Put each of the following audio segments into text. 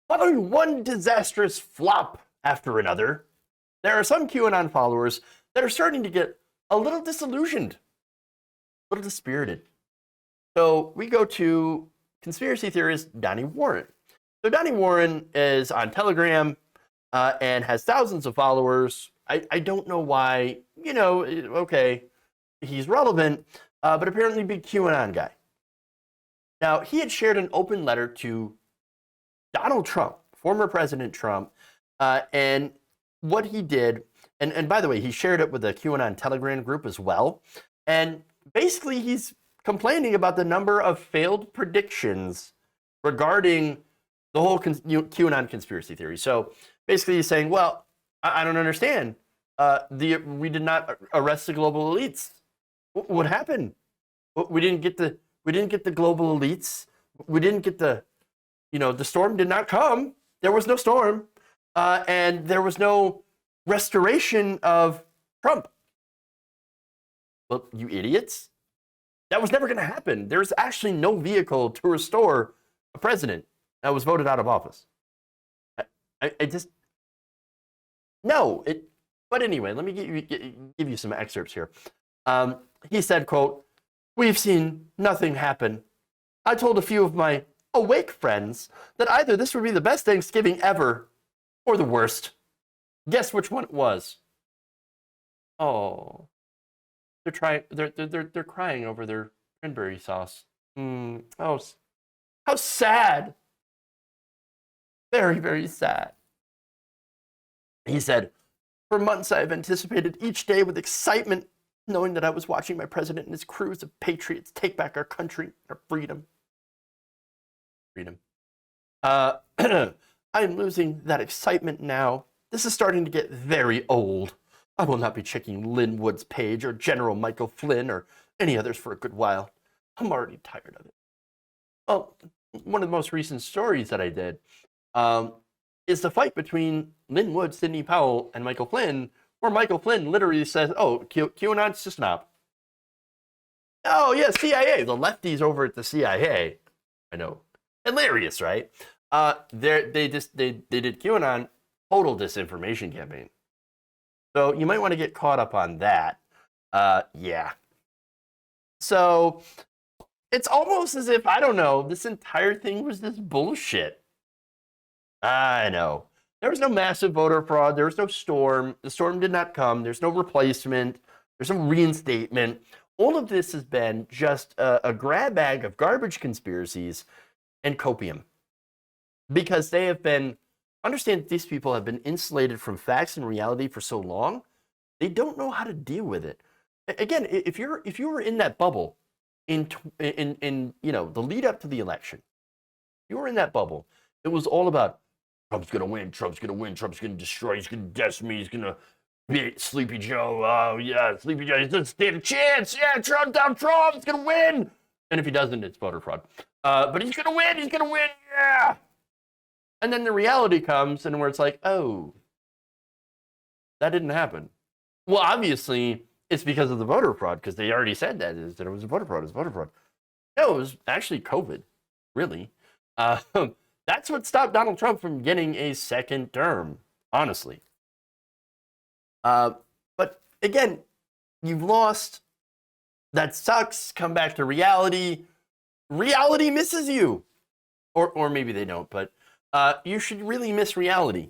Following one disastrous flop after another, there are some QAnon followers that are starting to get a little disillusioned, a little dispirited. So we go to conspiracy theorist Donny Warren. So Donny Warren is on Telegram and has thousands of followers. I don't know why, okay, he's relevant, but apparently big QAnon guy. Now, he had shared an open letter to Donald Trump, former President Trump, and what he did, and by the way, he shared it with the QAnon Telegram group as well, and basically he's complaining about the number of failed predictions regarding the whole QAnon conspiracy theory. So basically he's saying, well, I don't understand. We did not arrest the global elites. What happened? We didn't get the global elites. We didn't get the storm did not come. There was no storm. And there was no restoration of Trump. Well, you idiots. That was never going to happen. There's actually no vehicle to restore a president that was voted out of office. I just, no. But anyway, let me give you some excerpts here. He said, quote, "We've seen nothing happen. I told a few of my awake friends that either this would be the best Thanksgiving ever or the worst. Guess which one it was." Oh, they're crying over their cranberry sauce. Oh, how sad. Very, very sad. He said, "For months I have anticipated each day with excitement, knowing that I was watching my president and his crews of patriots take back our country, our freedom." Freedom. I'm losing that excitement now. This is starting to get very old. I will not be checking Lynn Wood's page or General Michael Flynn or any others for a good while. I'm already tired of it. Well, one of the most recent stories that I did is the fight between Lynn Wood, Sidney Powell, and Michael Flynn, where Michael Flynn literally says, oh, QAnon's just an op. Oh, yeah, CIA, the lefties over at the CIA. I know. Hilarious, right? They did QAnon, total disinformation campaign. So you might want to get caught up on that. Yeah. So it's almost as if, I don't know, this entire thing was this bullshit. I know. There was no massive voter fraud. There was no storm. The storm did not come. There's no replacement. There's no reinstatement. All of this has been just a grab bag of garbage conspiracies and copium. Because they have been, understand that these people have been insulated from facts and reality for so long, they don't know how to deal with it. Again, if you were in that bubble in the lead up to the election, you were in that bubble, it was all about Trump's going to win, Trump's going to win, Trump's going to destroy, he's going to decimate, he's going to beat Sleepy Joe. Oh, yeah, Sleepy Joe, he doesn't stand a chance. Yeah, Trump, he's going to win. And if he doesn't, it's voter fraud. But he's going to win, yeah. And then the reality comes, and where it's like, oh, that didn't happen. Well, obviously, it's because of the voter fraud, because they already said that it was a voter fraud. No, it was actually COVID, really. That's what stopped Donald Trump from getting a second term, honestly. But again, you've lost. That sucks. Come back to reality. Reality misses you. Or maybe they don't, but you should really miss reality,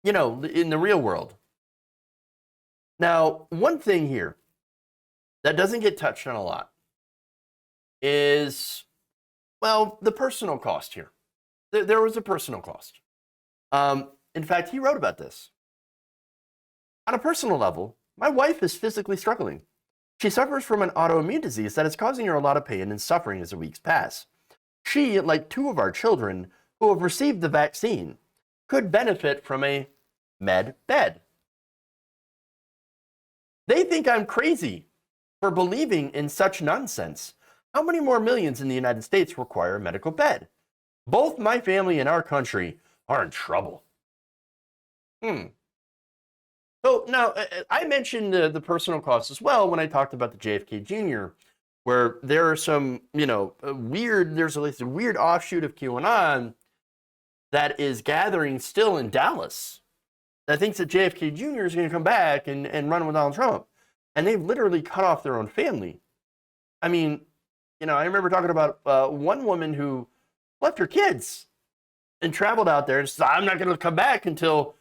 in the real world. Now, one thing here that doesn't get touched on a lot is, well, the personal cost here. There was a personal cost. In fact, he wrote about this. On a personal level, my wife is physically struggling. She suffers from an autoimmune disease that is causing her a lot of pain and suffering as the weeks pass. She, like two of our children who have received the vaccine, could benefit from a med bed. They think I'm crazy for believing in such nonsense. How many more millions in the United States require a medical bed? Both my family and our country are in trouble. So now, I mentioned the personal costs as well when I talked about the JFK Jr., where there are some, there's at least a weird offshoot of QAnon that is gathering still in Dallas that thinks that JFK Jr. is going to come back and run with Donald Trump. And they've literally cut off their own family. I mean, you know, I remember talking about one woman who left her kids and traveled out there and said, I'm not going to come back until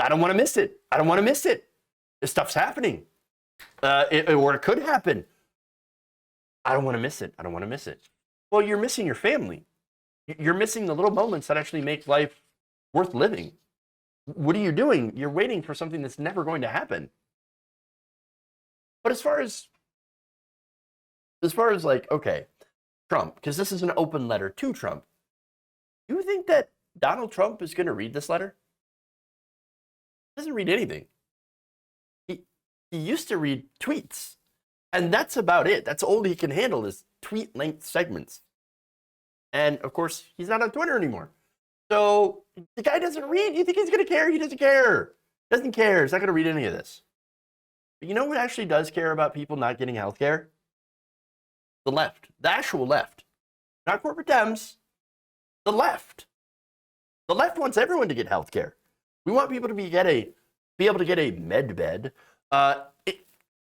I don't want to miss it. I don't want to miss it. This stuff's happening. Or it could happen. I don't want to miss it. I don't want to miss it. Well, you're missing your family. You're missing the little moments that actually make life worth living. What are you doing? You're waiting for something that's never going to happen. But as far as like, okay, Trump, because this is an open letter to Trump. Do you think that Donald Trump is going to read this letter? He doesn't read anything. He used to read tweets. And that's about it. That's all he can handle is tweet-length segments. And, of course, he's not on Twitter anymore. So the guy doesn't read. You think he's going to care? He doesn't care. Doesn't care. He's not going to read any of this. But you know what actually does care about people not getting health care? The left. The actual left. Not corporate Dems. The left. The left wants everyone to get health care. We want people to be able to get a med bed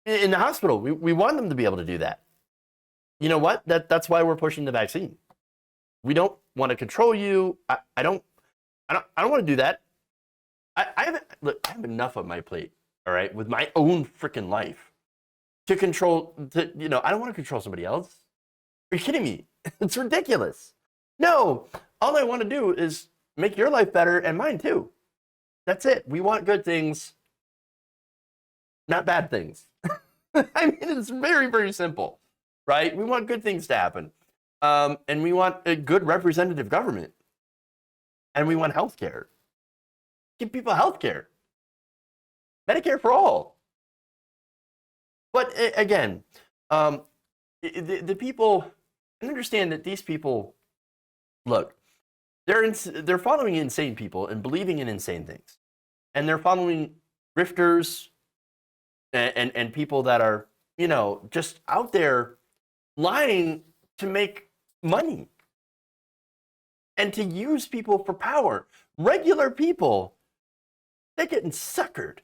in the hospital. We want them to be able to do that. You know what? That's why we're pushing the vaccine. We don't want to control you. I don't want to do that. I have enough on my plate, all right, with my own freaking life to control. I don't want to control somebody else. Are you kidding me? It's ridiculous. No, all I want to do is make your life better and mine too. That's it. We want good things, not bad things. I mean, it's very, very simple, right? We want good things to happen. And we want a good representative government. And we want health care. Give people health care. Medicare for all. But again, the people, and understand that these people, look, they're following insane people and believing in insane things. And they're following grifters and people that are, just out there lying to make money and to use people for power. Regular people, they're getting suckered.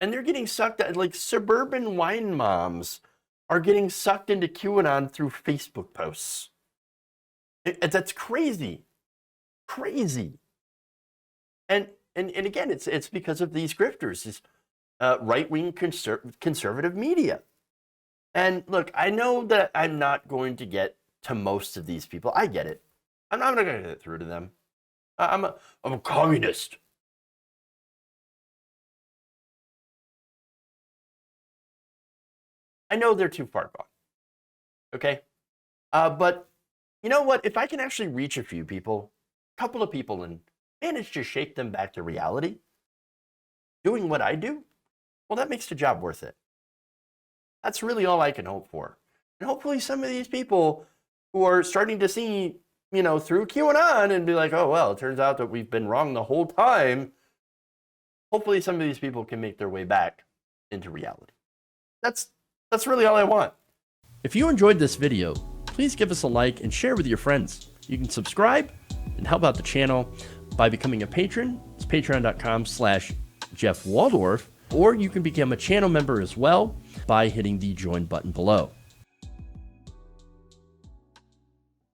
And they're getting sucked at, like suburban wine moms are getting sucked into QAnon through Facebook posts. That's crazy. Crazy. And again, it's because of these grifters, this right-wing conservative media. And look, I know that I'm not going to get to most of these people. I get it. I'm not going to get through to them. I'm a communist. I know they're too far gone. Okay? But you know what? If I can actually reach a few people, a couple of people, and manage to shake them back to reality, doing what I do, well, that makes the job worth it. That's really all I can hope for. And hopefully some of these people who are starting to see, through QAnon and be like, oh, well, it turns out that we've been wrong the whole time. Hopefully some of these people can make their way back into reality. That's really all I want. If you enjoyed this video, please give us a like and share with your friends. You can subscribe and help out the channel by becoming a patron. It's patreon.com/Jeff Waldorf, or you can become a channel member as well by hitting the join button below.